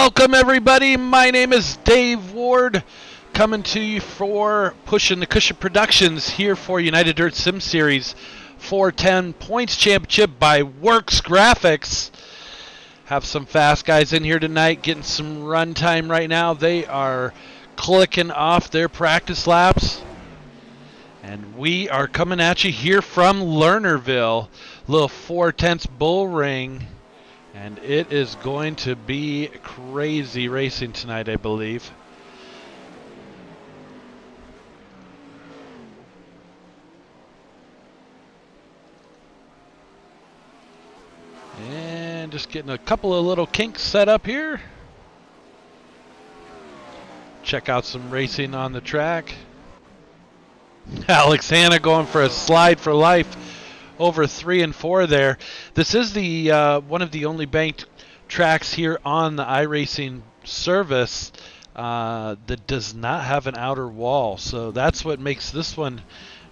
Welcome everybody, my name is Dave Ward, coming to you for Pushing the Cushion Productions here for United Dirt Sim Series 410 Points Championship by WorxGrafx. Have some fast guys in here tonight getting some run time right now. They are clicking off their practice laps. And we are coming at you here from Lernerville, little 4/10 bull ring. And it is going to be crazy racing tonight, I believe. And just getting a couple of little kinks set up here. Check out some racing on the track. Alex Hanna going for a slide for life. Over 3 and 4 there. This is the one of the only banked tracks here on the iRacing service that does not have an outer wall. So that's what makes this one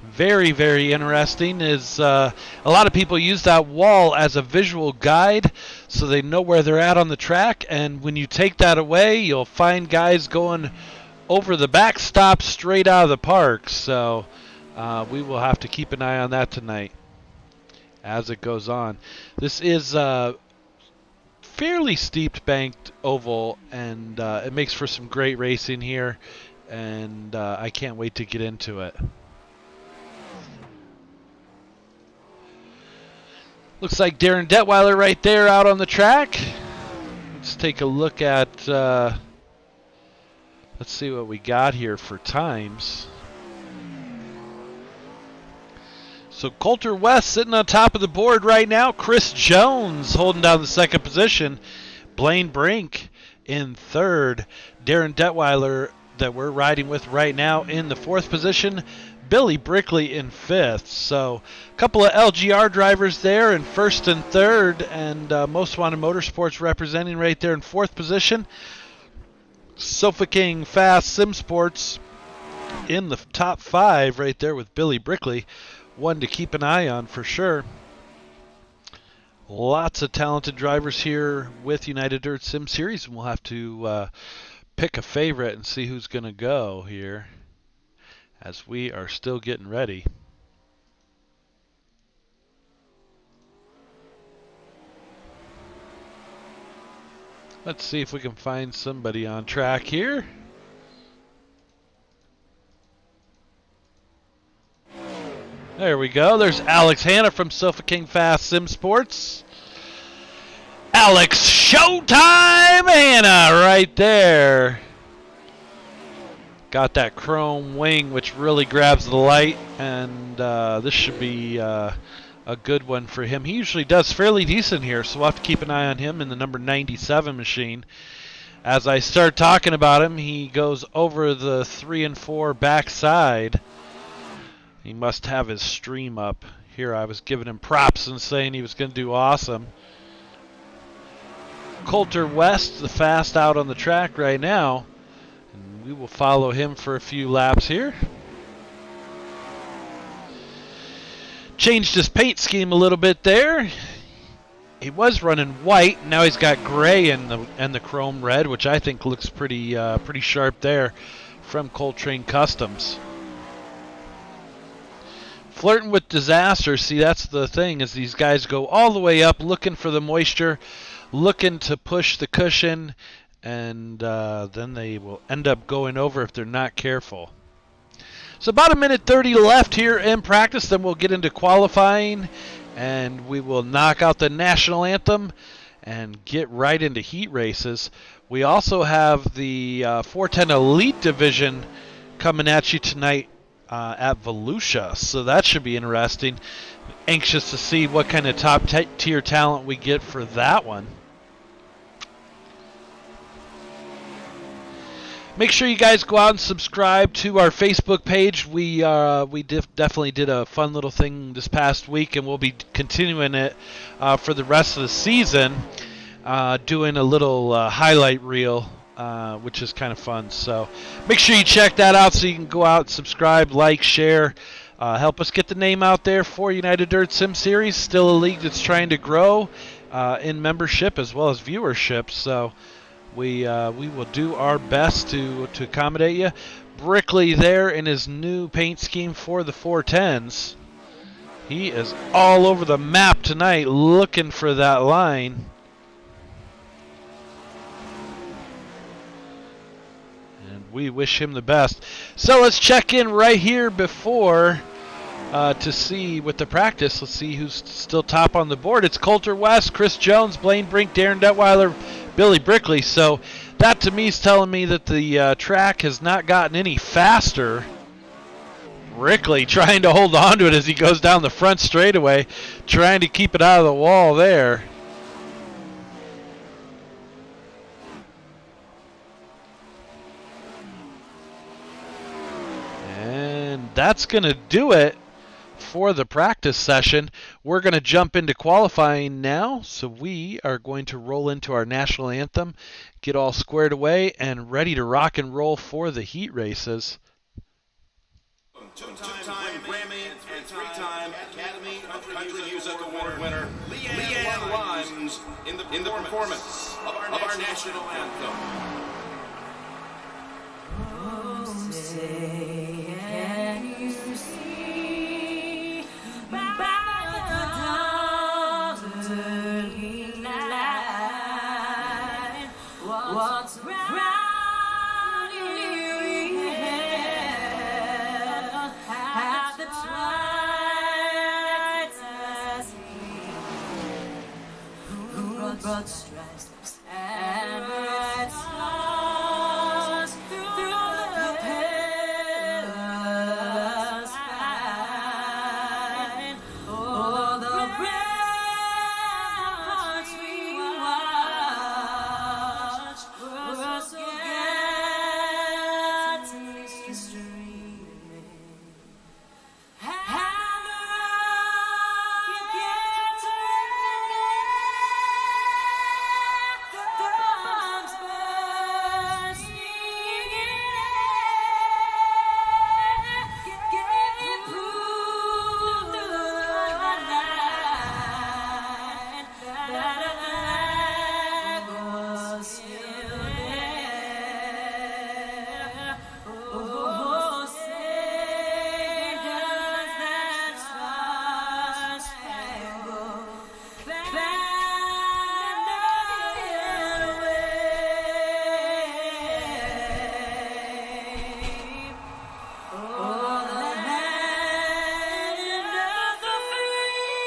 very, very interesting. Is a lot of people use that wall as a visual guide, so they know where they're at on the track. And when you take that away, you'll find guys going over the backstop straight out of the park. So we will have to keep an eye on that tonight as it goes on. This is a fairly steep banked oval, and it makes for some great racing here, and I can't wait to get into it. Looks like Darren Detweiler right there out on the track. Let's take a look at, let's see what we got here for times. So Coulter West sitting on top of the board right now. Chris Jones holding down the second position. Blaine Brink in third. Darren Detweiler that we're riding with right now in the fourth position. Billy Brickley in fifth. So a couple of LGR drivers there in first and third, and Most Wanted Motorsports representing right there in fourth position. Sofa King Fast Sim Sports in the top 5 right there with Billy Brickley. One to keep an eye on for sure. Lots of talented drivers here with United Dirt Sim Series, and we'll have to pick a favorite and see who's going to go here as we are still getting ready. Let's see if we can find somebody on track here. There we go. There's Alex Hanna from Sofa King Fast Sim Sports. Alex Showtime Hanna right there. Got that chrome wing which really grabs the light, and this should be a good one for him. He usually does fairly decent here, so we'll have to keep an eye on him in the number 97 machine. As I start talking about him, he goes over the 3 and 4 backside. He must have his stream up. Here I was giving him props and saying he was going to do awesome. Coulter West, the fast out on the track right now. And we will follow him for a few laps here. Changed his paint scheme a little bit there. He was running white. Now he's got gray and the chrome red, which I think looks pretty sharp there from Coltrane Customs. Flirting with disaster. See, that's the thing, is these guys go all the way up looking for the moisture, looking to push the cushion, and then they will end up going over if they're not careful. So about 1:30 left here in practice, then we'll get into qualifying, and we will knock out the national anthem and get right into heat races. We also have the 410 Elite Division coming at you tonight at Volusia, so that should be interesting. Anxious to see what kind of top tier talent we get for that one. Make sure you guys go out and subscribe to our Facebook page. We definitely did a fun little thing this past week, and we'll be continuing it for the rest of the season, doing a little highlight reel, which is kind of fun. So make sure you check that out so you can go out and subscribe, like, share, help us get the name out there for United Dirt Sim Series. Still a league that's trying to grow in membership as well as viewership. So We will do our best to accommodate you. Brickley there in his new paint scheme for the 410s. He is all over the map tonight looking for that line. And we wish him the best. So let's check in right here before to see with the practice. Let's see who's still top on the board. It's Coulter West, Chris Jones, Blaine Brink, Darren Detweiler, Billy Brickley. So that to me is telling me that the track has not gotten any faster. Brickley trying to hold on to it as he goes down the front straightaway, trying to keep it out of the wall there. And that's going to do it for the practice session. We're going to jump into qualifying now, so we are going to roll into our national anthem, get all squared away, and ready to rock and roll for the heat races. Two-time Grammy and three-time Academy Country Music Award winner Leanne Rimes in the performance of our national anthem. Oh, say, can you see by the dawn's early light what's round you at the twilight's who brought stripes and bright stars through the perilous fight. Oh, the ramparts we watched were so gallantly streaming. Hammer up your thumbs bursting gave proof through the night that a flag was still there. Oh, say does that star-spangled banner wave o'er the land of the free?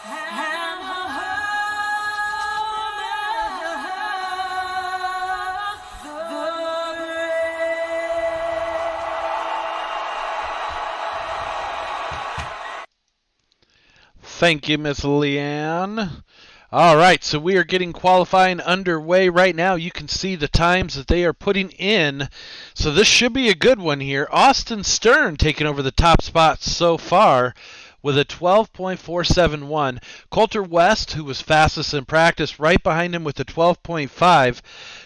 Hammer home the Thank you, Miss Leanne. All right, so we are getting qualifying underway right now. You can see the times that they are putting in. So this should be a good one here. Austin Stern taking over the top spot so far with a 12.471. Coulter West, who was fastest in practice, right behind him with a 12.5.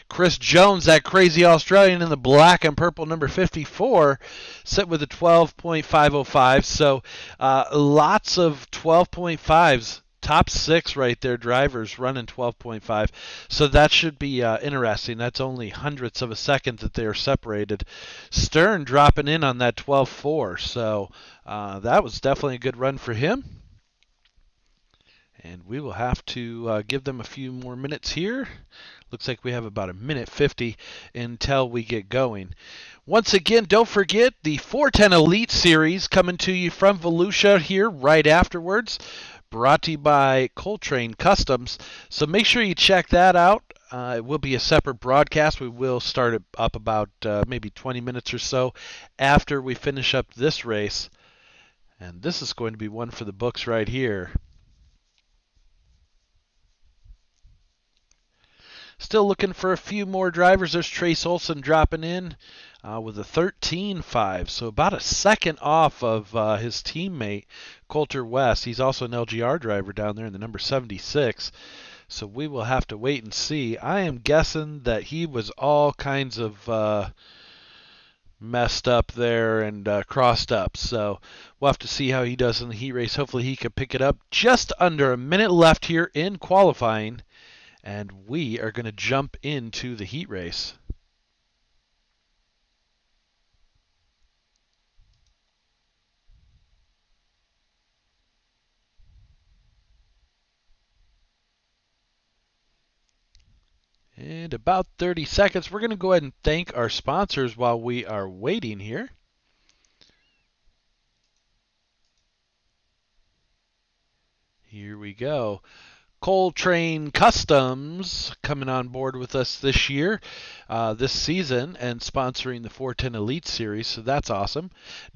Chris Jones, that crazy Australian in the black and purple number 54, set with a 12.505. So lots of 12.5s. Top six right there, drivers running 12.5. So that should be interesting. That's only hundredths of a second that they are separated. Stern dropping in on that 12.4. So that was definitely a good run for him. And we will have to give them a few more minutes here. Looks like we have about a minute 50 until we get going. Once again, don't forget the 410 Elite Series coming to you from Volusia here right afterwards. Brought to you by Coltrane Customs. So make sure you check that out. It will be a separate broadcast. We will start it up about maybe 20 minutes or so after we finish up this race. And this is going to be one for the books right here. Still looking for a few more drivers. There's Trace Olson dropping in with a 13.5, so about a second off of his teammate, Coulter West. He's also an LGR driver down there in the number 76, so we will have to wait and see. I am guessing that he was all kinds of messed up there and crossed up. So we'll have to see how he does in the heat race. Hopefully he can pick it up. Just under a minute left here in qualifying, and we are going to jump into the heat race. And about 30 seconds. We're going to go ahead and thank our sponsors while we are waiting here. Here we go. Coltrane Customs coming on board with us this year, this season, and sponsoring the 410 Elite Series, so that's awesome.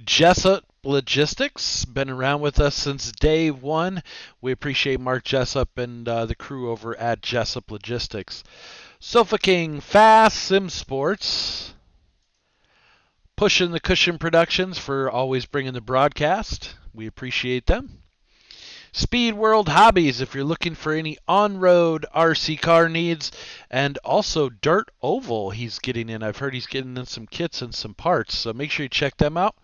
Jessup Logistics, been around with us since day one. We appreciate Mark Jessup and the crew over at Jessup Logistics. Sofa King Fast Sim Sports, Pushing the Cushion Productions for always bringing the broadcast. We appreciate them. Speed World Hobbies, if you're looking for any on-road RC car needs, and also Dirt Oval he's getting in. I've heard he's getting in some kits and some parts, so make sure you check them out.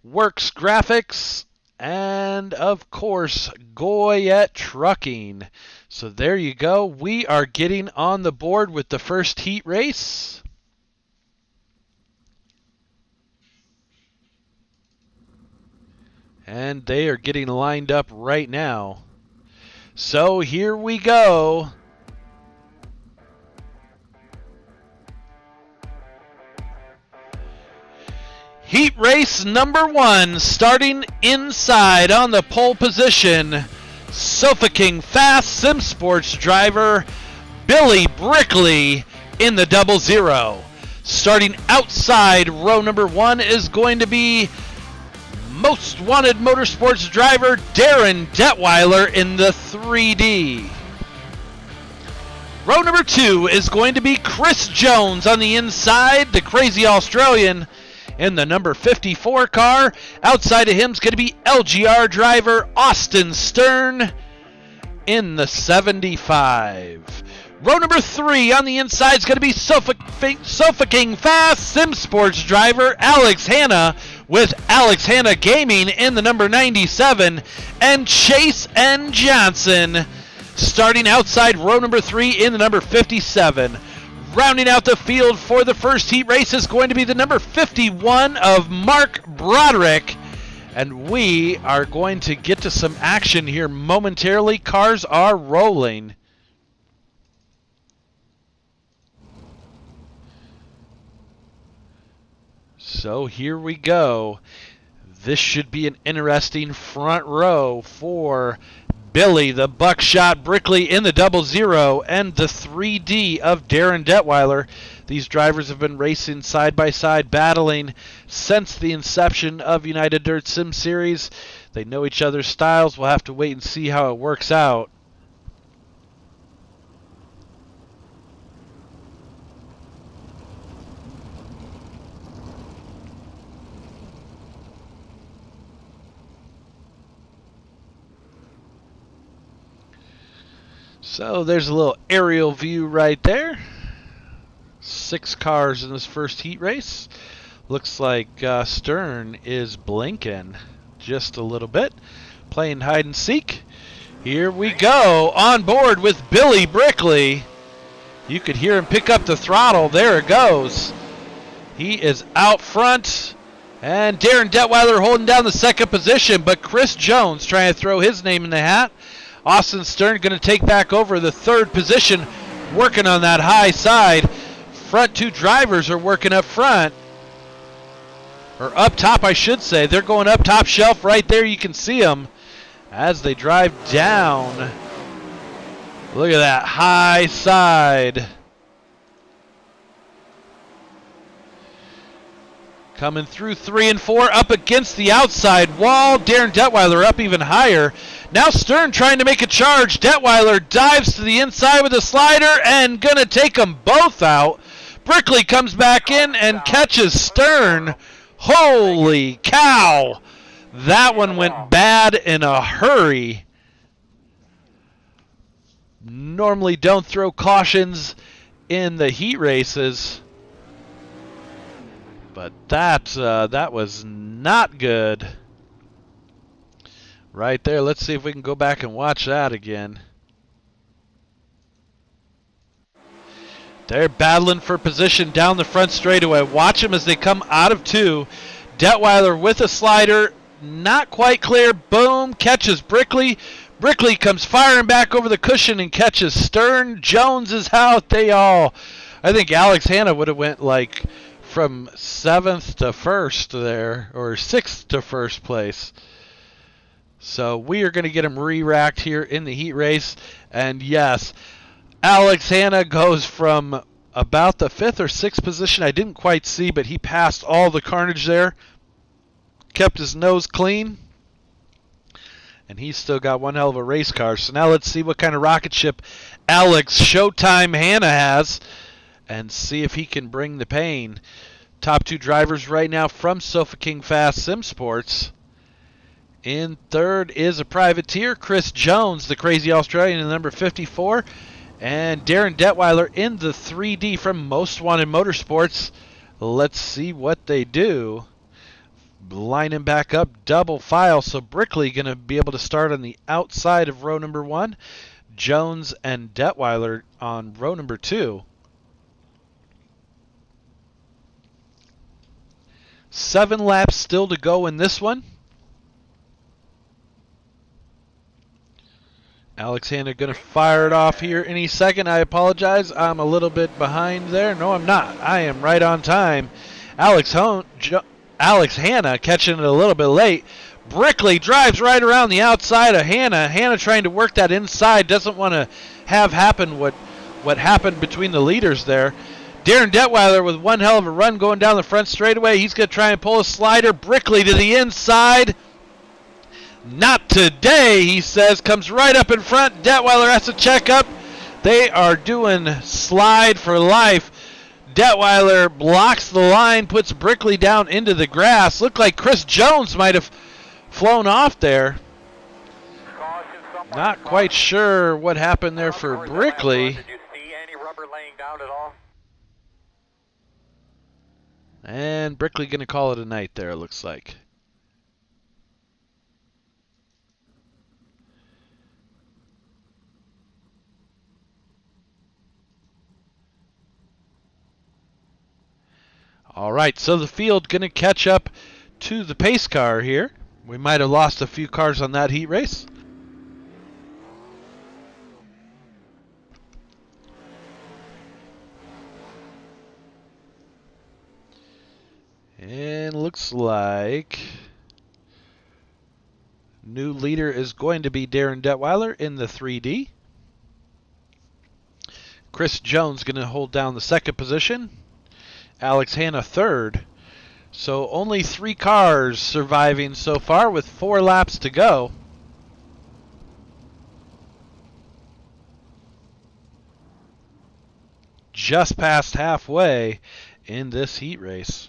WorxGrafx, and of course, Goyette Trucking. So there you go. We are getting on the board with the first heat race. And they are getting lined up right now. So here we go. Heat race number 1, starting inside on the pole position. Sofa King Fast Sim Sports driver Billy Brickley in the 00. Starting outside row number 1 is going to be Most Wanted Motorsports driver Darren Detweiler in the 3D. Row number 2 is going to be Chris Jones on the inside, the crazy Australian, in the number 54 car. Outside of him is going to be LGR driver Austin Stern in the 75. Row number 3 on the inside is going to be Sofa King Fast Sim Sports driver Alex Hanna with Alex Hanna Gaming in the number 97, and Chase N. Johnson starting outside row number 3 in the number 57. Rounding out the field for the first heat race is going to be the number 51 of Mark Broderick, and we are going to get to some action here momentarily. Cars are rolling. So here we go. This should be an interesting front row for Billy the Buckshot Brickley in the 00 and the 3D of Darren Detweiler. These drivers have been racing side by side, battling since the inception of United Dirt Sim Series. They know each other's styles. We'll have to wait and see how it works out. So there's a little aerial view right there. 6 cars in this first heat race. Looks like Stern is blinking just a little bit, playing hide and seek. Here we go, on board with Billy Brickley. You could hear him pick up the throttle. There it goes. He is out front. And Darren Detweiler holding down the second position, but Chris Jones trying to throw his name in the hat. Austin Stern going to take back over the third position, working on that high side. Front 2 drivers are working up front. Or up top, I should say. They're going up top shelf right there. You can see them as they drive down. Look at that high side. Coming through 3 and 4, up against the outside wall. Darren Detweiler up even higher. Now Stern trying to make a charge. Detweiler dives to the inside with a slider and gonna take them both out. Brickley comes back in and catches Stern. Holy cow! That one went bad in a hurry. Normally don't throw cautions in the heat races, But that was not good. Right there. Let's see if we can go back and watch that again. They're battling for position down the front straightaway. Watch them as they come out of 2. Detweiler with a slider. Not quite clear. Boom. Catches Brickley. Brickley comes firing back over the cushion and catches Stern. Jones is out. I think Alex Hanna would have went like from 7th to 1st there, or 6th to 1st place. So we are going to get him re-racked here in the heat race. And yes, Alex Hanna goes from about the 5th or 6th position. I didn't quite see, but he passed all the carnage there. Kept his nose clean. And he's still got one hell of a race car. So now let's see what kind of rocket ship Alex Showtime Hanna has. And see if he can bring the pain. Top 2 drivers right now from Sofa King Fast Sim Sports. In 3rd is a privateer, Chris Jones, the crazy Australian, in number 54. And Darren Detweiler in the 3D from Most Wanted Motorsports. Let's see what they do. Line him back up, double file. So Brickley going to be able to start on the outside of row number 1. Jones and Detweiler on row number 2. 7 laps still to go in this one. Alex Hanna going to fire it off here any second. I apologize. I'm a little bit behind there. No, I'm not. I am right on time. Alex Hanna catching it a little bit late. Brickley drives right around the outside of Hanna. Hanna trying to work that inside. Doesn't want to have happen what happened between the leaders there. Darren Detweiler with one hell of a run going down the front straightaway. He's going to try and pull a slider. Brickley to the inside. Not today, he says. Comes right up in front. Detweiler has to check up. They are doing slide for life. Detweiler blocks the line, puts Brickley down into the grass. Looked like Chris Jones might have flown off there. Not quite sure what happened there for Brickley. Did you see any rubber laying down at all? And Brickley going to call it a night there, it looks like. All right, so the field going to catch up to the pace car here. We might have lost a few cars on that heat race. And looks like new leader is going to be Darren Detweiler in the 3D. Chris Jones going to hold down the 2nd position. Alex Hanna 3rd. So only 3 cars surviving so far with 4 laps to go. Just past halfway in this heat race.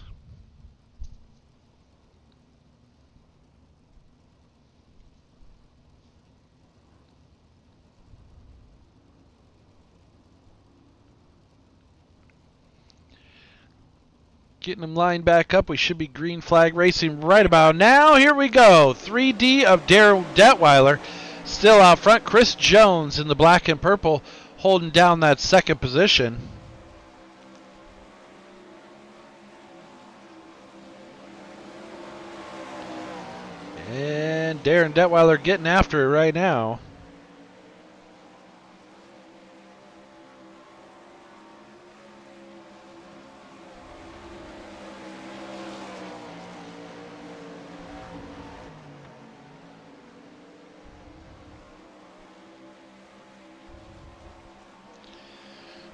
Getting them lined back up. We should be green flag racing right about now. Here we go. 3D of Darren Detweiler. Still out front. Chris Jones in the black and purple holding down that 2nd position. And Darren Detweiler getting after it right now.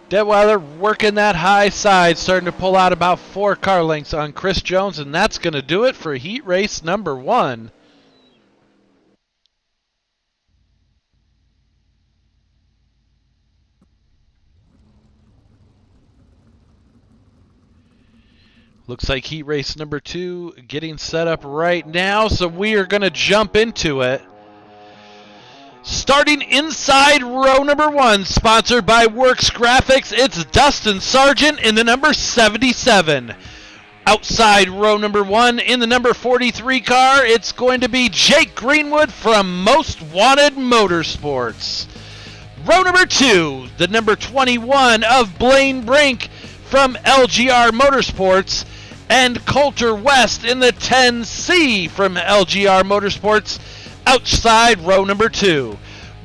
Detweiler working that high side, starting to pull out about 4 car lengths on Chris Jones, and that's going to do it for heat race number 1. Looks like heat race number 2 getting set up right now, so we are going to jump into it. Starting inside row number 1, sponsored by WorxGrafx, it's Dustin Sargent in the number 77. Outside row number 1 in the number 43 car, it's going to be Jake Greenwood from Most Wanted Motorsports. Row number 2, the number 21 of Blaine Brink from LGR Motorsports, and Coulter West in the 10C from LGR Motorsports, outside row number 2.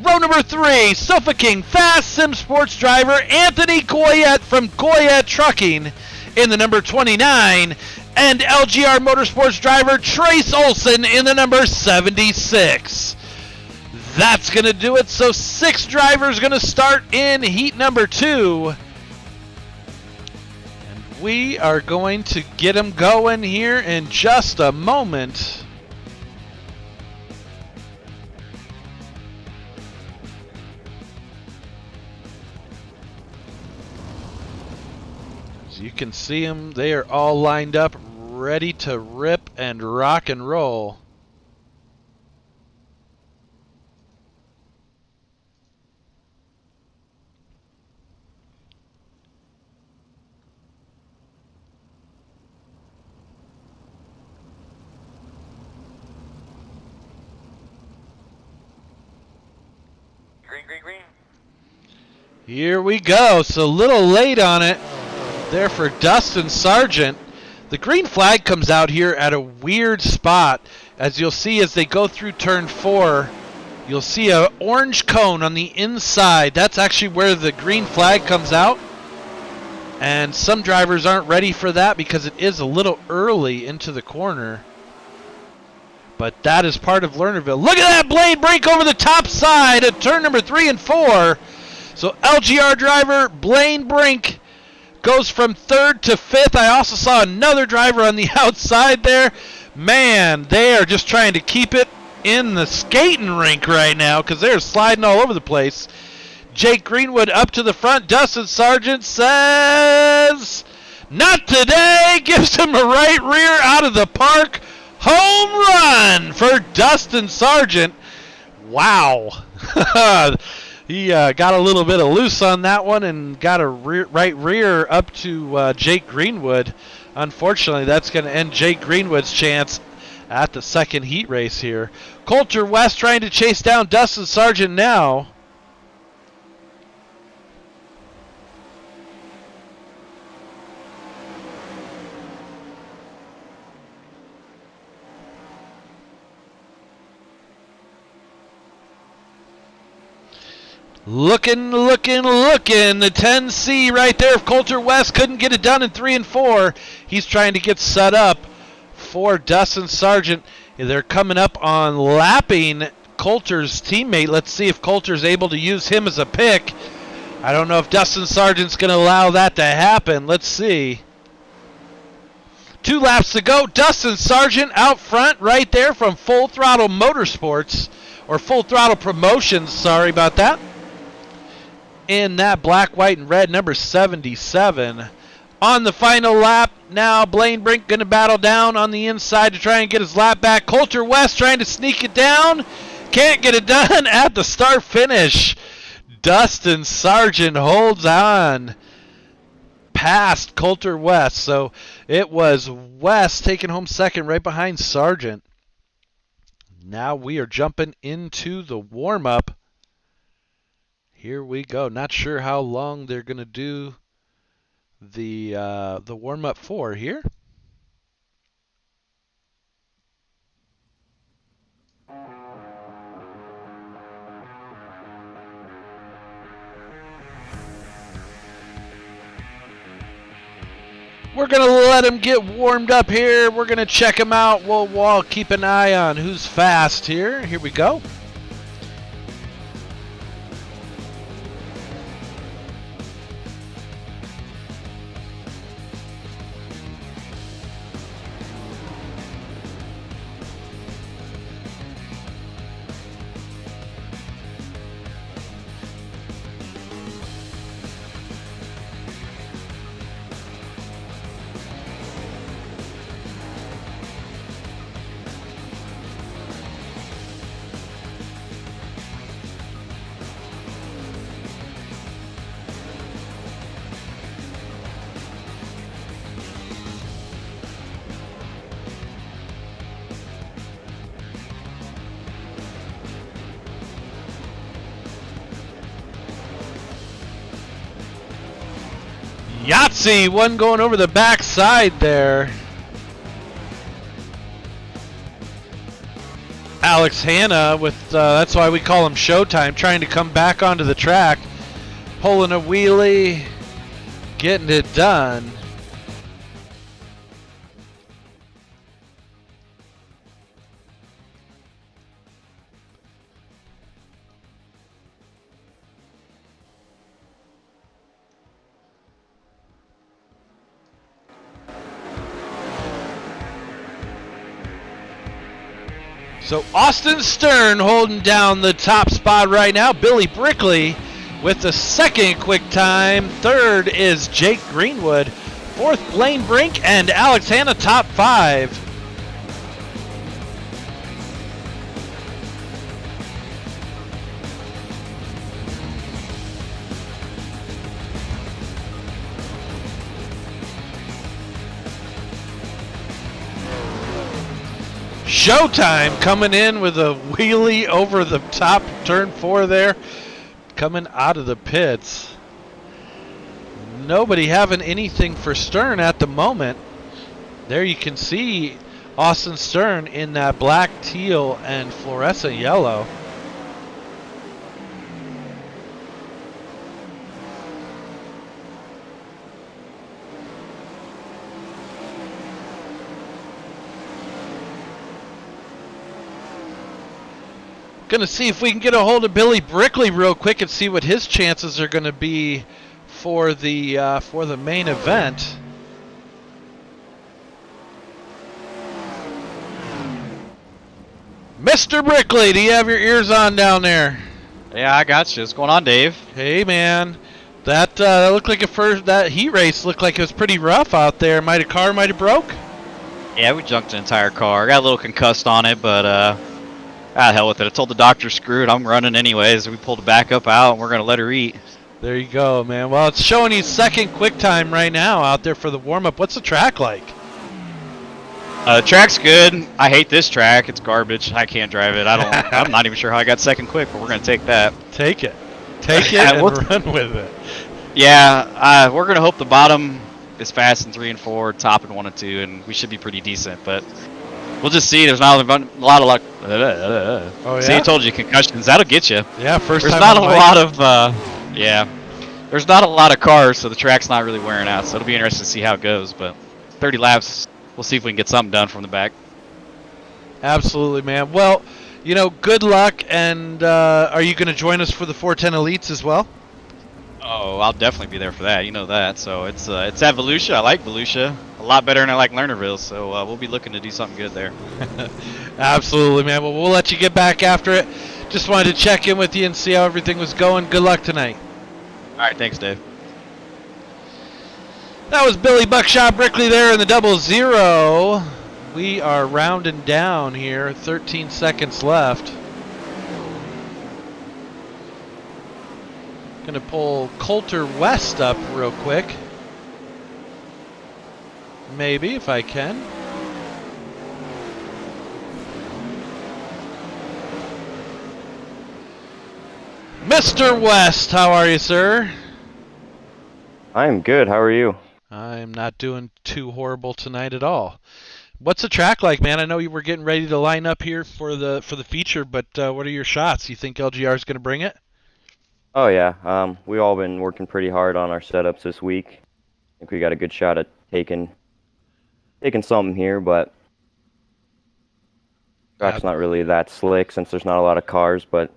Row number 3, Sofa King Fast Sim Sports driver Anthony Goyette from Goyette Trucking in the number 29, and LGR Motorsports driver Trace Olson in the number 76. That's going to do it. So 6 drivers going to start in heat number 2. And we are going to get them going here in just a moment. You can see them. They are all lined up, ready to rip and rock and roll. Green, green, green. Here we go. So a little late on it there for Dustin Sargent. The green flag comes out here at a weird spot. As you'll see as they go through turn 4, you'll see an orange cone on the inside. That's actually where the green flag comes out. And some drivers aren't ready for that because it is a little early into the corner. But that is part of Lernerville. Look at that Blaine Brink over the top side at turn number 3 and 4. So LGR driver Blaine Brink goes from 3rd to 5th. I also saw another driver on the outside there. Man, they are just trying to keep it in the skating rink right now because they're sliding all over the place. Jake Greenwood up to the front. Dustin Sargent says, "Not today." Gives him a right rear out of the park. Home run for Dustin Sargent. Wow. He got a little bit of loose on that one and got a right rear up to Jake Greenwood. Unfortunately, that's going to end Jake Greenwood's chance at the second heat race here. Coulter West trying to chase down Dustin Sargent now. Looking. The 10C right there. If Coulter West couldn't get it done in 3 and 4, he's trying to get set up for Dustin Sargent. They're coming up on lapping Coulter's teammate. Let's see if Coulter's able to use him as a pick. I don't know if Dustin Sargent's going to allow that to happen. Let's see. 2 laps to go. Dustin Sargent out front right there from Full Throttle Motorsports, or Full Throttle Promotions, sorry about that. In that black, white, and red, number 77. On the final lap, now Blaine Brink going to battle down on the inside to try and get his lap back. Coulter West trying to sneak it down. Can't get it done at the start finish. Dustin Sargent holds on past Coulter West. So it was West taking home second right behind Sargent. Now we are jumping into the warm-up. Here we go. Not sure how long they're going to do the warm-up for here. We're going to let him get warmed up here. We're going to check him out. We'll keep an eye on who's fast here. Here we go. Yahtzee, one going over the backside there. Alex Hanna with, that's why we call him Showtime, trying to come back onto the track. Pulling a wheelie, getting it done. So Austin Stern holding down the top spot right now. Billy Brickley with the second quick time. Third is Jake Greenwood. Fourth, Blaine Brink and Alex Hanna, top 5. Showtime coming in with a wheelie over the top, turn 4 there, coming out of the pits. Nobody having anything for Stern at the moment. There you can see Austin Stern in that black, teal, and fluorescent yellow. Gonna see if we can get a hold of Billy Brickley real quick and see what his chances are gonna be for the main event. Mr. Brickley, do you have your ears on down there? Yeah, I got you. What's going on, Dave? Hey that looked like that heat race looked like it was pretty rough out there. Car might have broke. Yeah, we junked an entire car. Got a little concussed on it, but hell with it. I told the doctor, screw it, I'm running anyways. We pulled the backup out, and we're gonna let her eat. There you go, man. Well, it's showing you second quick time right now out there for the warm-up. What's the track like? Track's good. I hate this track. It's garbage. I can't drive it. I'm not even sure how I got second quick, but we're gonna take that. Take it and run with it. Yeah, we're gonna hope the bottom is fast in 3 and 4, top in 1 and 2, and we should be pretty decent. But we'll just see. There's not a lot of luck. Oh, yeah? See, I told you, concussions. That'll get you. Yeah, first There's time. not a lot of. Yeah. There's not a lot of cars, so the track's not really wearing out. So it'll be interesting to see how it goes. But 30 laps, we'll see if we can get something done from the back. Absolutely, man. Well, good luck. And are you going to join us for the 410 Elites as well? Oh, I'll definitely be there for that. You know that. So it's at Volusia. I like Volusia a lot better than I like Lernerville. So we'll be looking to do something good there. Absolutely, man. Well, we'll let you get back after it. Just wanted to check in with you and see how everything was going. Good luck tonight. All right, thanks, Dave. That was Billy Buckshot Brickley there in the 00. We are rounding down here. 13 seconds left. Gonna pull Coulter West up real quick. Maybe, if I can. Mr. West, how are you, sir? I'm good. How are you? I'm not doing too horrible tonight at all. What's the track like, man? I know you were getting ready to line up here for the feature, but what are your shots? You think LGR is going to bring it? Oh yeah. We all been working pretty hard on our setups this week. I think we got a good shot at taking something here, but track's not really that slick since there's not a lot of cars. But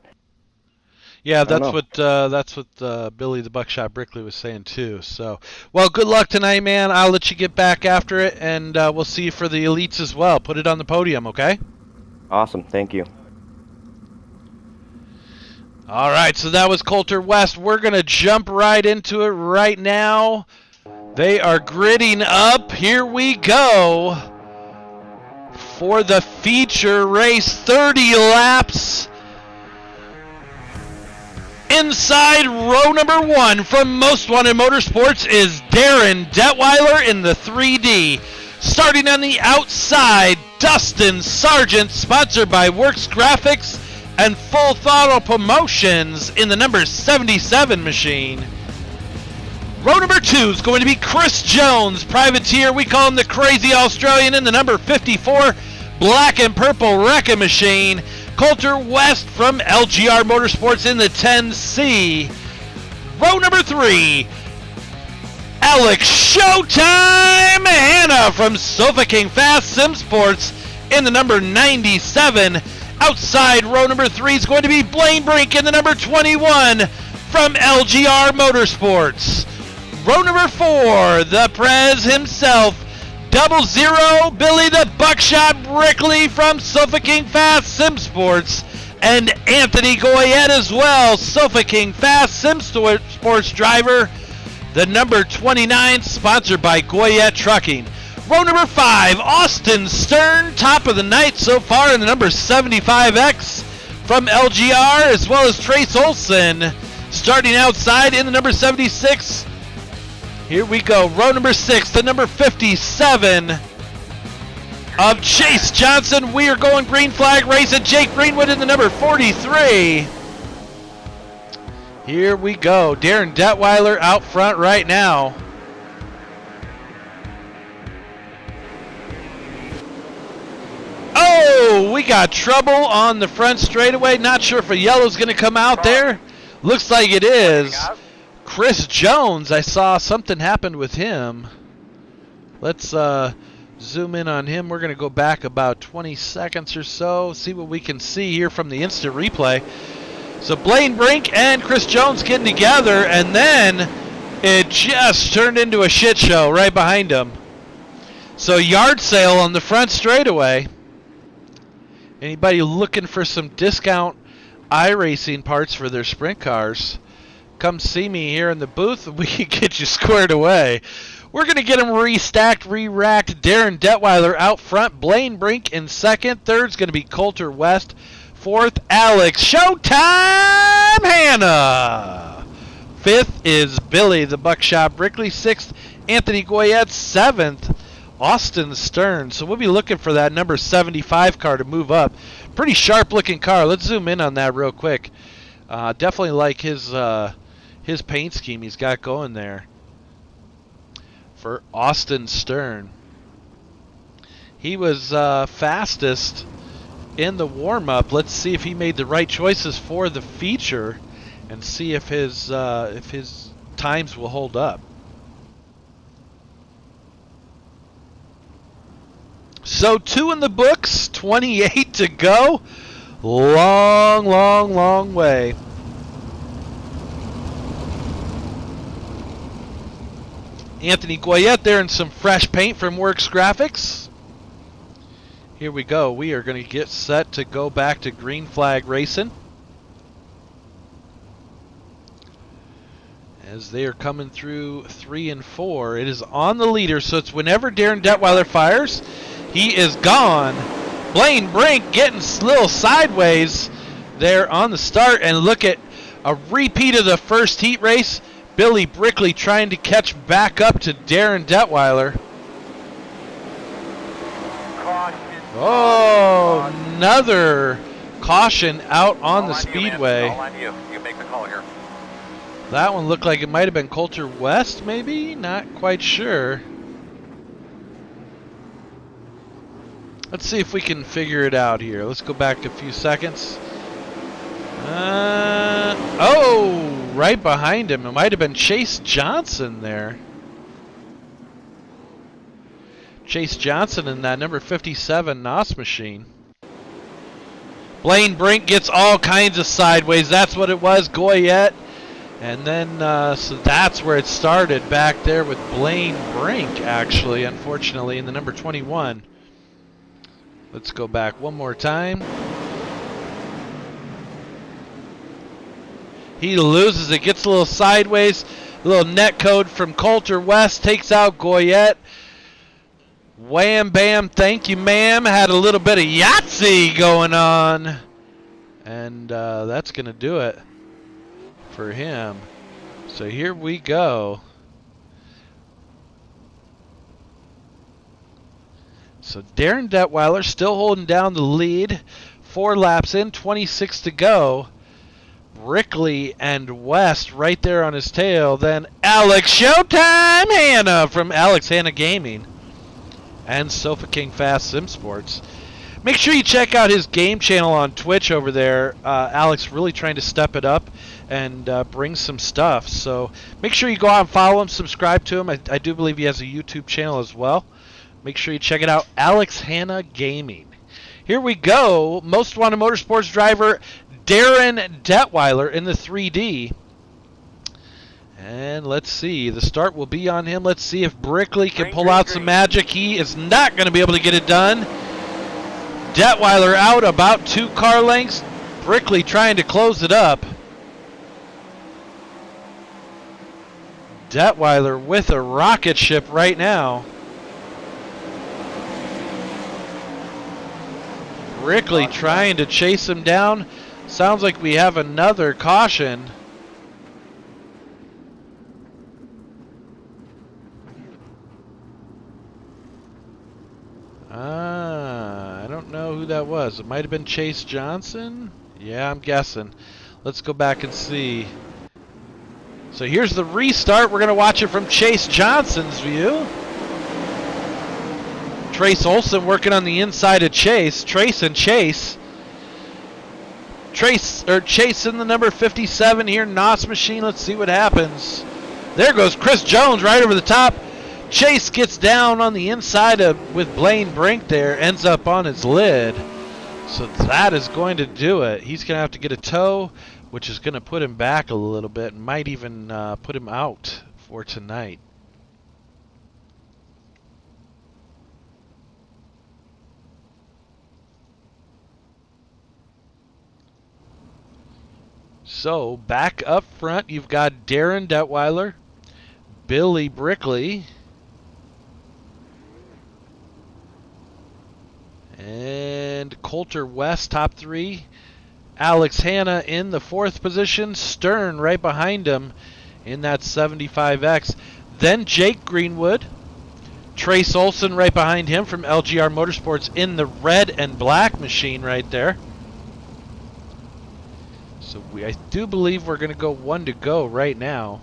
yeah, that's what Billy the Buckshot Brickley was saying too. So, well, good luck tonight, man. I'll let you get back after it, and we'll see you for the Elites as well. Put it on the podium, okay? awesome. Thank you. All right, so that was Coulter West. We're going to jump right into it right now. They are gridding up. Here we go for the feature race. 30 laps. Inside row number 1 from Most Wanted Motorsports is Darren Detweiler in the 3D. Starting on the outside, Dustin Sargent, sponsored by WorxGrafx and Full Throttle Promotions in the number 77 machine. Row number 2 is going to be Chris Jones, privateer. We call him the Crazy Australian in the number 54 black and purple wrecking machine. Coulter West from LGR Motorsports in the 10C. Row number 3, Alex Showtime Hanna from Sofa King Fast Sim Sports in the number 97. Outside row number 3 is going to be Blaine Brink in the number 21 from LGR Motorsports. Row number 4, the Prez himself, 00 Billy the Buckshot Brickley from Sofa King Fast Sim Sports, and Anthony Goyette as well, Sofa King Fast Sim Sports driver, the number 29, sponsored by Goyette Trucking. Row number 5, Austin Stern, top of the night so far in the number 75X from LGR, as well as Trace Olson starting outside in the number 76. Here we go. Row number 6, the number 57 of Chase Johnson. We are going green flag racing. Jake Greenwood in the number 43. Here we go. Darren Detweiler out front right now. Oh, we got trouble on the front straightaway. Not sure if a yellow's going to come out there. Looks like it is. Chris Jones, I saw something happened with him. Let's zoom in on him. We're going to go back about 20 seconds or so, see what we can see here from the instant replay. So Blaine Brink and Chris Jones getting together, and then it just turned into a shit show right behind him. So yard sale on the front straightaway. Anybody looking for some discount iRacing parts for their sprint cars, come see me here in the booth and we can get you squared away. We're going to get them restacked, re-racked. Darren Detweiler out front. Blaine Brink in second. Third's going to be Coulter West. Fourth, Alex Showtime Hanna. Fifth is Billy the Buckshot Brickley. Sixth, Anthony Goyette. Seventh, Austin Stern. So we'll be looking for that number 75 car to move up. Pretty sharp looking car. Let's zoom in on that real quick. Definitely like his paint scheme he's got going there for Austin Stern. He was fastest in the warm-up. Let's see if he made the right choices for the feature and see if his times will hold up. So 2 in the books, 28 to go. Long, long, long way. Anthony Goyette there in some fresh paint from WorxGrafx. Here we go. We are going to get set to go back to green flag racing. As they are coming through 3 and 4. It is on the leader, so it's whenever Darren Detweiler fires, he is gone. Blaine Brink getting a little sideways there on the start, and look at a repeat of the first heat race. Billy Brickley trying to catch back up to Darren Detweiler. Oh, another caution out on the speedway. All on you. You make the call here. That one looked like it might have been Coulter West, maybe? Not quite sure. Let's see if we can figure it out here. Let's go back a few seconds. Oh, right behind him. It might have been Chase Johnson there. Chase Johnson in that number 57 NOS machine. Blaine Brink gets all kinds of sideways. That's what it was, Goyette. And then, so that's where it started, back there with Blaine Brink, actually, unfortunately, in the number 21. Let's go back one more time. He loses it, gets a little sideways. A little net code from Coulter West, takes out Goyette. Wham, bam, thank you, ma'am. Had a little bit of Yahtzee going on. And that's going to do it for him. So here we go. So Darren Detweiler still holding down the lead. 4 laps in, 26 to go. Brickley and West right there on his tail. Then Alex Showtime Hanna from Alex Hanna Gaming and Sofa King Fast Sim Sports. Make sure you check out his game channel on Twitch over there. Alex really trying to step it up and bring some stuff. So make sure you go out and follow him, subscribe to him. I do believe he has a YouTube channel as well. Make sure you check it out, Alex Hanna Gaming. Here we go. Most Wanted Motorsports driver Darren Detweiler in the 3D. And let's see. The start will be on him. Let's see if Brickley can pull out some magic. He is not going to be able to get it done. Detweiler out about 2 car lengths. Brickley trying to close it up. Detweiler with a rocket ship right now. Brickley trying to chase him down. Sounds like we have another caution. I don't know who that was. It might have been Chase Johnson. Yeah, I'm guessing. Let's go back and see. So here's the restart. We're going to watch it from Chase Johnson's view. Trace Olson working on the inside of Chase. Trace and Chase. Chase in the number 57 here, NOS machine. Let's see what happens. There goes Chris Jones right over the top. Chase gets down on the inside with Blaine Brink there, ends up on his lid. So that is going to do it. He's going to have to get a tow, which is going to put him back a little bit. Might even put him out for tonight. So back up front, you've got Darren Detweiler, Billy Brickley, and Coulter West, top 3. Alex Hanna in the 4th position. Stern right behind him in that 75X. Then Jake Greenwood. Trace Olson right behind him from LGR Motorsports in the red and black machine right there. So I do believe we're going to go 1 to go right now.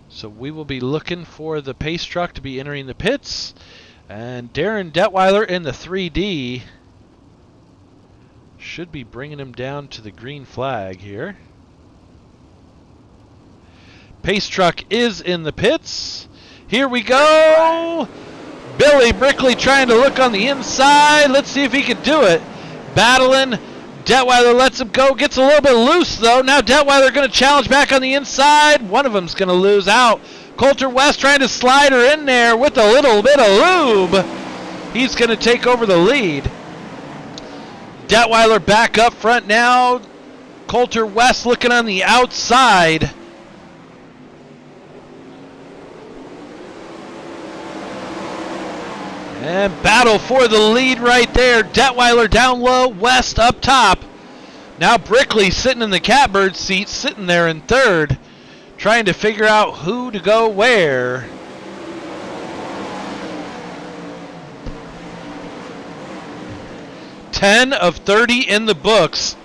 So we will be looking for the pace truck to be entering the pits. And Darren Detweiler in the 3D should be bringing him down to the green flag here. Pace truck is in the pits. Here we go. Billy Brickley trying to look on the inside. Let's see if he can do it. Battling. Detweiler lets him go. Gets a little bit loose, though. Now Detweiler going to challenge back on the inside. One of them's going to lose out. Coulter West trying to slide her in there with a little bit of lube. He's going to take over the lead. Detweiler back up front now. Coulter West looking on the outside. And battle for the lead right there. Detweiler down low, West up top. Now Brickley sitting in the catbird seat, sitting there in 3rd, trying to figure out who to go where. $10 of 30 in the books.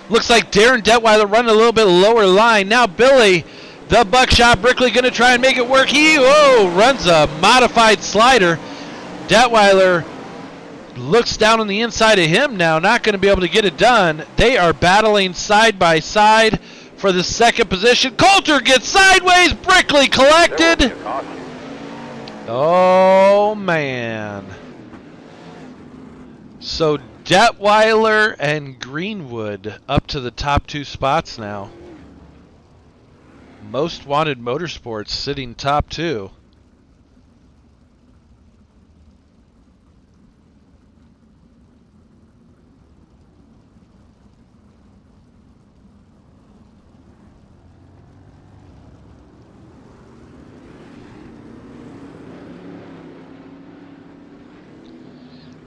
Looks like Darren Detweiler running a little bit lower line. Now Billy, the buckshot, Brickley going to try and make it work. He runs a modified slider. Detweiler looks down on the inside of him now, not going to be able to get it done. They are battling side by side for the 2nd position. Coulter gets sideways. Brickley collected. Oh, man. So Detweiler and Greenwood up to the top 2 spots now. Most Wanted Motorsports sitting top 2.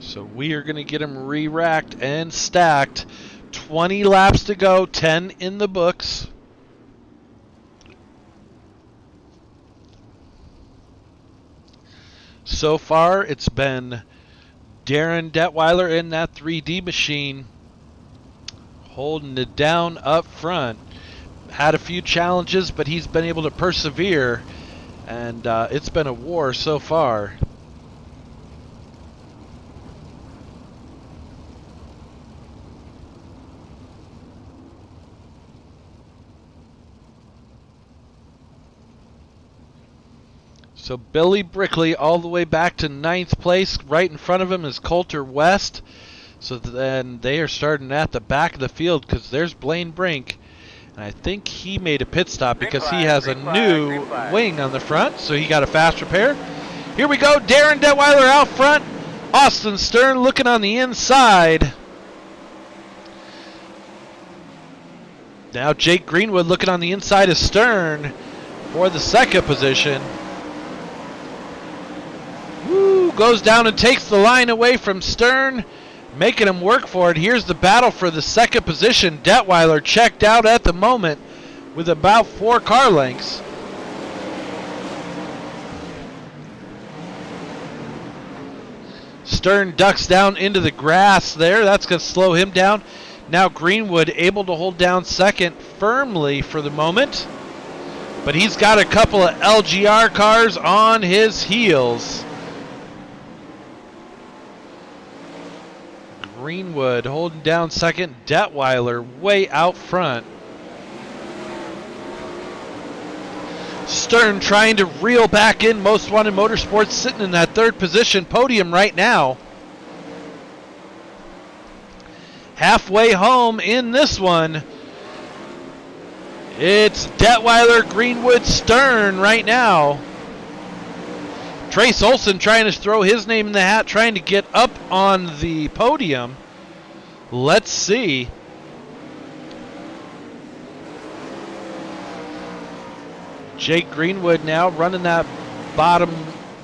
So we are going to get them re-racked and stacked. 20 laps to go, 10 in the books. So far, it's been Darren Detweiler in that 3D machine holding it down up front. Had a few challenges, but he's been able to persevere, and it's been a war so far. So Billy Brickley all the way back to 9th place. Right in front of him is Coulter West. So then they are starting at the back of the field because there's Blaine Brink. And I think he made a pit stop because he has a new wing on the front. So he got a fast repair. Here we go. Darren Detweiler out front. Austin Stern looking on the inside. Now Jake Greenwood looking on the inside of Stern for the second position. Woo, goes down and takes the line away from Stern, making him work for it. Here's the battle for the second position. Detweiler checked out at the moment with about 4 car lengths. Stern ducks down into the grass there. That's going to slow him down. Now Greenwood able to hold down second firmly for the moment. But he's got a couple of LGR cars on his heels. Greenwood holding down second. Detweiler way out front. Stern trying to reel back in. Most Wanted Motorsports sitting in that third position podium right now. Halfway home in this one. It's Detweiler, Greenwood, Stern right now. Trace Olson trying to throw his name in the hat, trying to get up on the podium. Let's see. Jake Greenwood now running that bottom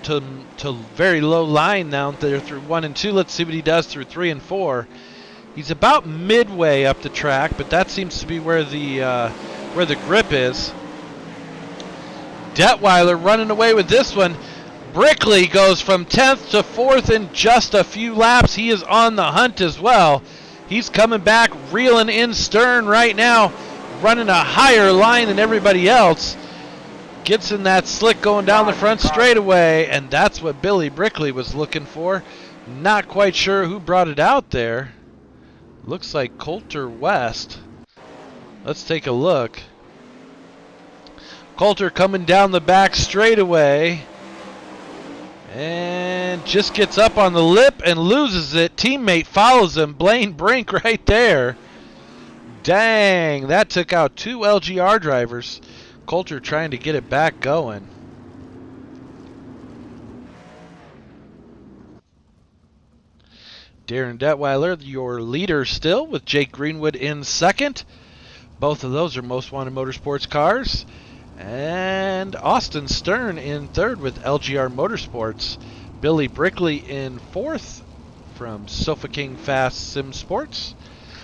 to very low line down there through 1 and 2. Let's see what he does through 3 and 4. He's about midway up the track, but that seems to be where the grip is. Detweiler running away with this one. Brickley goes from 10th to 4th in just a few laps. He is on the hunt as well. He's coming back, reeling in Stern right now, running a higher line than everybody else. Gets in that slick going down the front straightaway, and that's what Billy Brickley was looking for. Not quite sure who brought it out there. Looks like Coulter West. Let's take a look. Coulter coming down the back straightaway. And just gets up on the lip and loses it. Teammate follows him. Blaine Brink right there. Dang, that took out 2 LGR drivers. Coulter trying to get it back going. Darren Detweiler, your leader still, with Jake Greenwood in second. Both of those are Most Wanted Motorsports cars. And Austin Stern in third with LGR Motorsports. Billy Brickley in fourth from Sofa King Fast Sim Sports.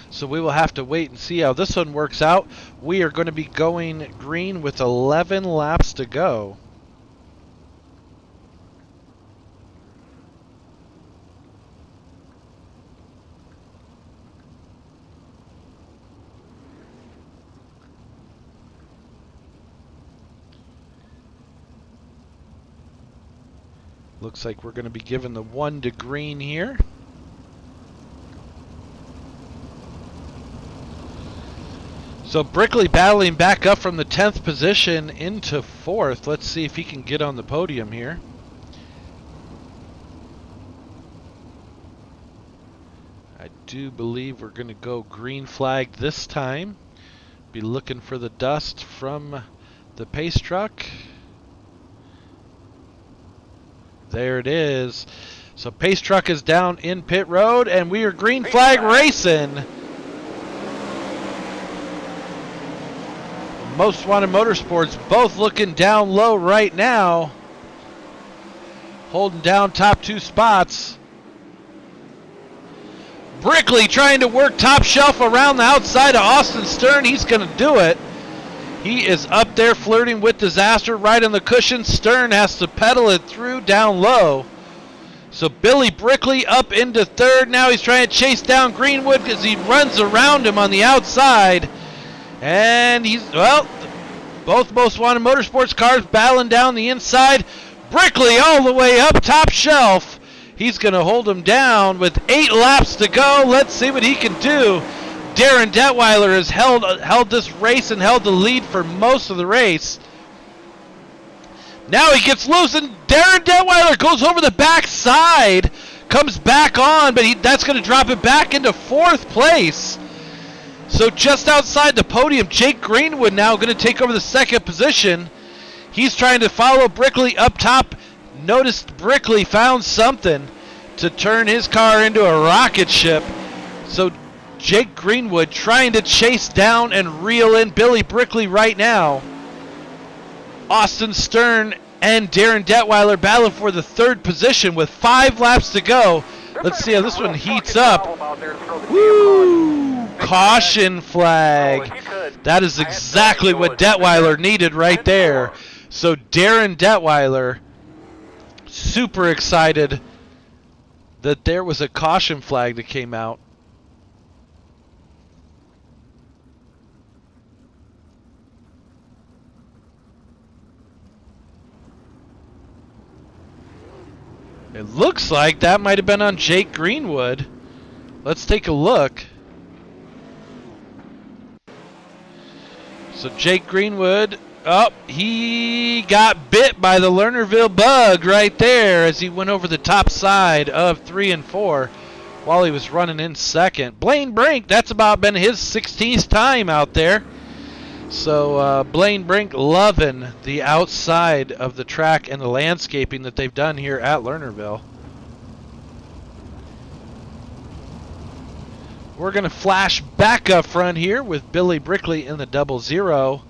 So we will have to wait and see how this one works out. We are going to be going green with 11 laps to go. Looks like we're going to be given the 1 to green here. So Brickley battling back up from the 10th position into 4th. Let's see if he can get on the podium here. I do believe we're going to go green flag this time. Be looking for the dust from the pace truck. There it is. So pace truck is down in pit road, and we are green flag racing. Most Wanted Motorsports both looking down low right now. Holding down top 2 spots. Brickley trying to work top shelf around the outside of Austin Stern. He's going to do it. He is up there flirting with disaster right on the cushion. Stern has to pedal it through down low. So Billy Brickley up into third. Now he's trying to chase down Greenwood as he runs around him on the outside. And both most wanted motorsports cars battling down the inside. Brickley all the way up top shelf. He's going to hold him down with 8 laps to go. Let's see what he can do. Darren Detweiler has held this race and held the lead for most of the race. Now he gets loose, and Darren Detweiler goes over the backside, comes back on, but that's going to drop it back into 4th place. So just outside the podium, Jake Greenwood now going to take over the 2nd position. He's trying to follow Brickley up top. Noticed Brickley found something to turn his car into a rocket ship. So Jake Greenwood trying to chase down and reel in Billy Brickley right now. Austin Stern and Darren Detweiler battling for the 3rd position with 5 laps to go. Let's see how this one heats up. Woo! Caution flag. That is exactly what Detweiler needed right there. So Darren Detweiler, super excited that there was a caution flag that came out. It looks like that might have been on Jake Greenwood. Let's take a look. So Jake Greenwood, he got bit by the Lernerville bug right there as he went over the top side of 3 and 4 while he was running in 2nd. Blaine Brink, that's about been his 16th time out there. So Blaine Brink loving the outside of the track and the landscaping that they've done here at Lernerville. We're going to flash back up front here with Billy Brickley in the 00.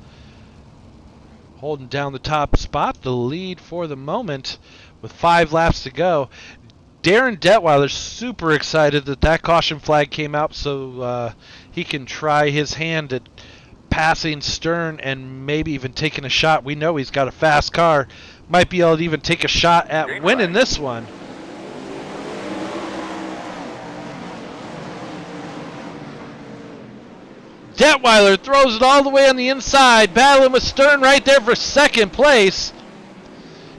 Holding down the top spot, the lead for the moment with 5 laps to go. Darren Detweiler's super excited that caution flag came out so he can try his hand at passing Stern and maybe even taking a shot. We know he's got a fast car. Might be able to even take a shot at winning this one. Detweiler throws it all the way on the inside, battling with Stern right there for 2nd place.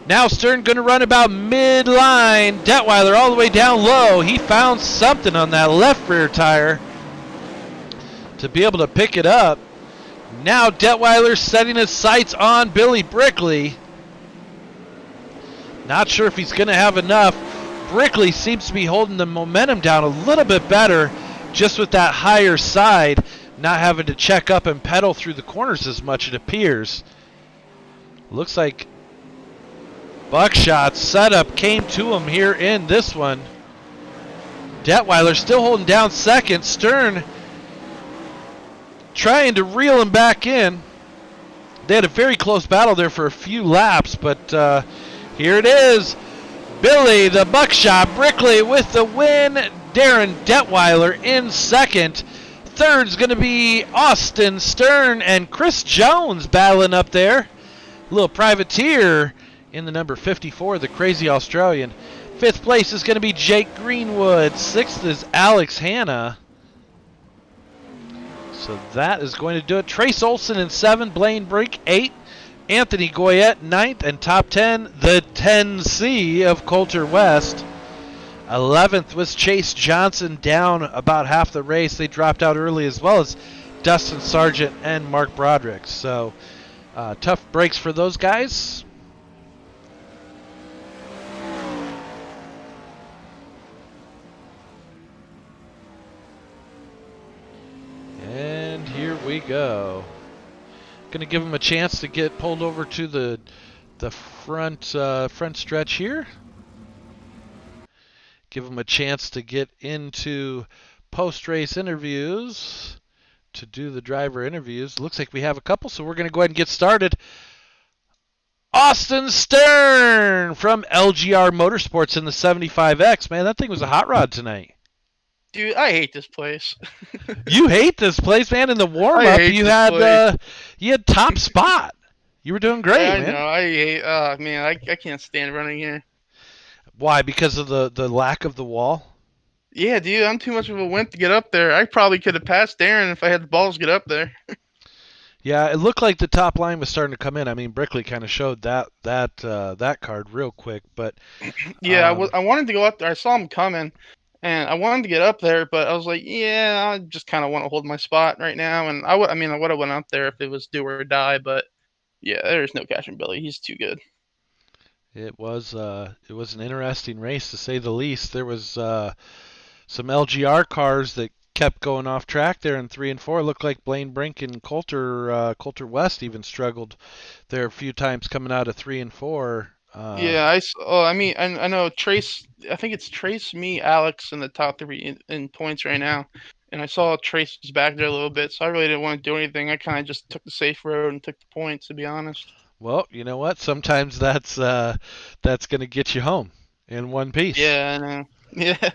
Now Stern going to run about mid-line. Detweiler all the way down low. He found something on that left rear tire to be able to pick it up. Now Detweiler setting his sights on Billy Brickley. Not sure if he's going to have enough. Brickley seems to be holding the momentum down a little bit better just with that higher side, not having to check up and pedal through the corners as much, it appears. Looks like Buckshot's setup came to him here in this one. Detweiler still holding down 2nd. Stern trying to reel him back in. They had a very close battle there for a few laps, but here it is. Billy the Buckshot Brickley with the win. Darren Detweiler in 2nd. 3rd's going to be Austin Stern and Chris Jones battling up there. Little privateer in the number 54, the Crazy Australian. 5th place is going to be Jake Greenwood. 6th is Alex Hanna. So that is going to do it. Trace Olson in 7, Blaine Brink 8, Anthony Goyette 9th, and top 10, the 10C of Coulter West. 11th was Chase Johnson, down about half the race. They dropped out early, as well as Dustin Sargent and Mark Broderick. So tough breaks for those guys. And here we go. Going to give them a chance to get pulled over to the front stretch here. Give them a chance to get into post-race interviews, to do the driver interviews. Looks like we have a couple, so we're going to go ahead and get started. Austin Stern from LGR Motorsports in the 75X. Man, that thing was a hot rod tonight. Dude, I hate this place. You hate this place, man. In the warm-up, you had top spot. You were doing great, yeah, I man. know. I hate. Man, I can't stand running here. Why? Because of the lack of the wall? Yeah, dude, I'm too much of a wimp to get up there. I probably could have passed Darren if I had the balls to get up there. Yeah, it looked like the top line was starting to come in. I mean, Brickley kind of showed that card real quick, but Yeah, I wanted to go up there. I saw him coming, and I wanted to get up there, but I was like, yeah, I just kind of want to hold my spot right now. And I mean, I would have went up there if it was do or die, but yeah, there's no catching Billy. He's too good. it was an interesting race to say the least. There was some LGR cars that kept going off track there in 3 and 4. Looked like Blaine Brink and Coulter West even struggled there a few times coming out of 3 and 4. Yeah, I mean, I know Trace. I think it's Trace, me, Alex in the top three in points right now. And I saw Trace was back there a little bit, so I really didn't want to do anything. I kind of just took the safe road and took the points, to be honest. Well, you know what? Sometimes that's going to get you home in one piece. Yeah, I know. Yeah.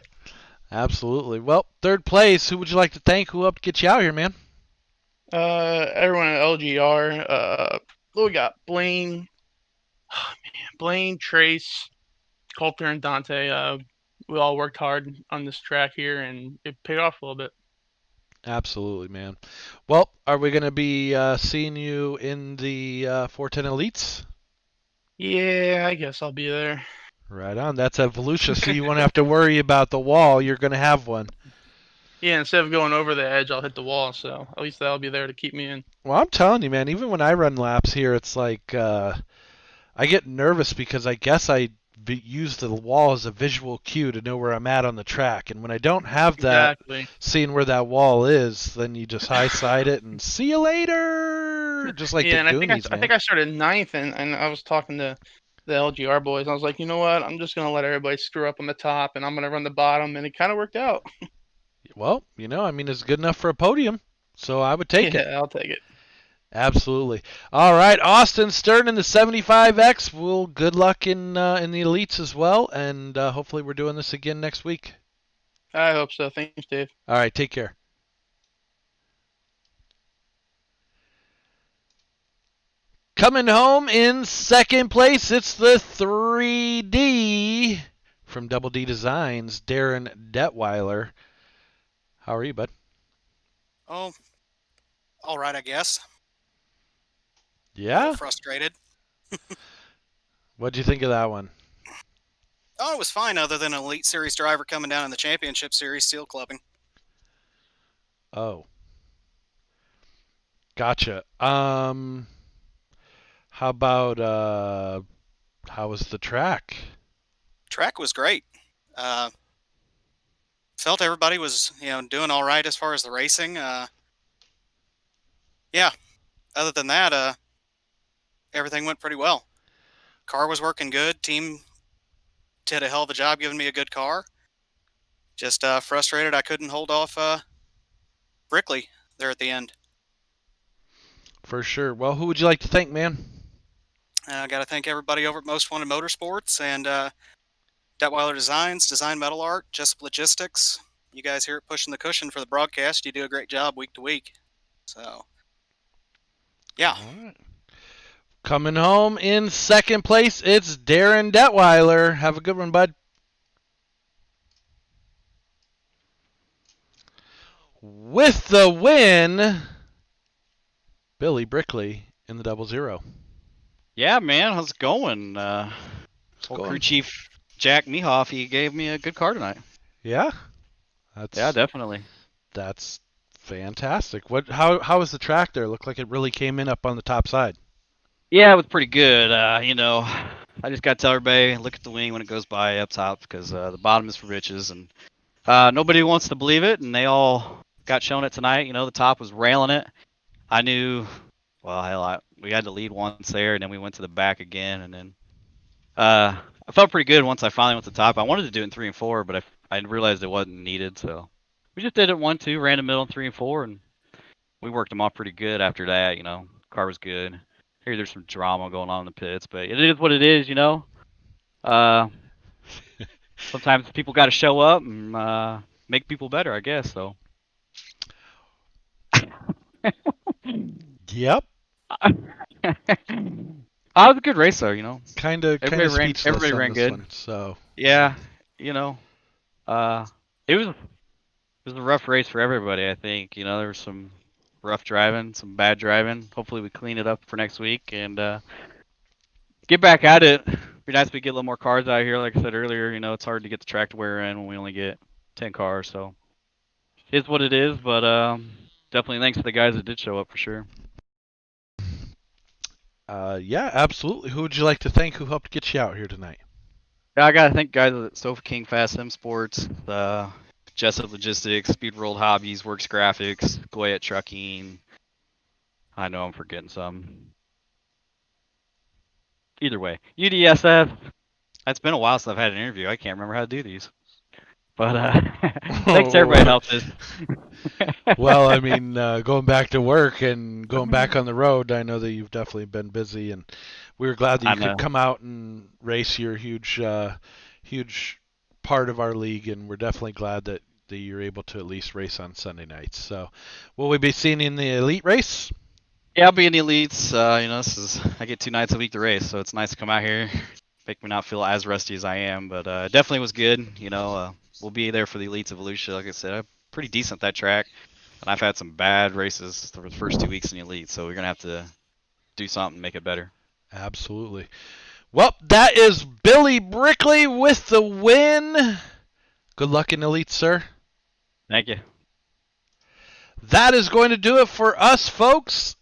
Absolutely. Well, third place. Who would you like to thank? Who helped get you out here, man? Everyone at LGR. We got Blaine, Blaine, Trace, Coulter, and Dante. We all worked hard on this track here, and it paid off a little bit. Absolutely, man. Well, are we going to be seeing you in the 410 Elites? Yeah, I guess I'll be there. Right on. That's at Volusia, so you won't have to worry about the wall. You're going to have one. Yeah, instead of going over the edge, I'll hit the wall. So at least that'll be there to keep me in. Well, I'm telling you, man, even when I run laps here, it's like I get nervous because I guess I use the wall as a visual cue to know where I'm at on the track. And when I don't have that, Exactly. seeing where that wall is, then you just high side it and see you later. Just like Yeah, the and Goonies, I man. think I started ninth, and I was talking to the LGR boys. I was like, you know what? I'm just gonna let everybody screw up on the top, and I'm gonna run the bottom, and it kind of worked out. Well, I mean, it's good enough for a podium, so I would take it. Yeah, I'll take it. Absolutely. All right, Austin Stern in the 75X. Well, good luck in the elites as well, and hopefully we're doing this again next week. I hope so. Thanks, Dave. All right, take care. Coming home in second place, it's the 3D from Double D Designs, Darren Detweiler. How are you, bud? Oh, all right, I guess. A Yeah? little frustrated. What'd you think of that one? Oh, it was fine, other than an Elite Series driver coming down in the Championship Series steel clubbing. Oh. Gotcha. How about how was the track? Track was great. Felt everybody was, doing all right as far as the racing. Yeah. Other than that, everything went pretty well. Car was working good. Team did a hell of a job giving me a good car. Just frustrated I couldn't hold off Brickley there at the end. For sure. Well, who would you like to thank, man? I got to thank everybody over at Most Wanted Motorsports and Detweiler Designs, Design Metal Art, Jessup Logistics. You guys here at Pushing the Cushion for the broadcast. You do a great job week to week. So, yeah. All right. Coming home in second place, it's Darren Detweiler. Have a good one, bud. With the win, Billy Brickley in the 00. Yeah, man, how's it going? Old going. crew chief Jack Mehoff, he gave me a good car tonight. Yeah? Yeah, definitely. That's fantastic. How was the track there? Looked like it really came in up on the top side. Yeah, it was pretty good. I just got to tell everybody, look at the wing when it goes by up top because the bottom is for bitches. And nobody wants to believe it, and they all got shown it tonight. The top was railing it. I knew, well, hell, we had to lead once there, and then we went to the back again. And then I felt pretty good once I finally went to the top. I wanted to do it in 3 and 4, but I realized it wasn't needed. So we just did it 1, 2, ran the middle in 3 and 4, and we worked them off pretty good after that. Car was good. Here, there's some drama going on in the pits, but it is what it is, Sometimes people got to show up and make people better, I guess. So. Yep. I was a good race, though. Kind of Everybody ran speechless on good. one, so Yeah, you know, uh, it was a rough race for everybody. I think there was some rough driving, some bad driving. Hopefully, we clean it up for next week and get back at it. Be nice if we get a little more cars out here. Like I said earlier, it's hard to get the track to wear in when we only get 10 cars. So it's what it is. But definitely thanks to the guys that did show up for sure. Yeah, absolutely. Who would you like to thank who helped get you out here tonight? Yeah, I gotta thank guys at Sofa King, Fast Sim Sports, Jessup Logistics, Speed World Hobbies, WorxGrafx, Goyette Trucking. I know I'm forgetting some. Either way, UDSS. It's been a while since I've had an interview. I can't remember how to do these. But thanks to everybody that helped us. Well, I mean, going back to work and going back on the road, I know that you've definitely been busy, and we were glad that you could come out and race your huge part of our league, and we're definitely glad that you're able to at least race on Sunday nights. So, will we be seeing you in the elite race? Yeah, I'll be in the elites. I get 2 nights a week to race, so it's nice to come out here, make me not feel as rusty as I am. But definitely was good. We'll be there for the elites of Volusia. Like I said, I'm pretty decent at that track, and I've had some bad races for the first 2 weeks in the elite, so we're gonna have to do something to make it better. Absolutely. Well, that is Billy Brickley with the win. Good luck in elite, sir. Thank you. That is going to do it for us, folks.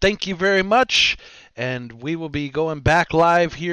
Thank you very much, and we will be going back live here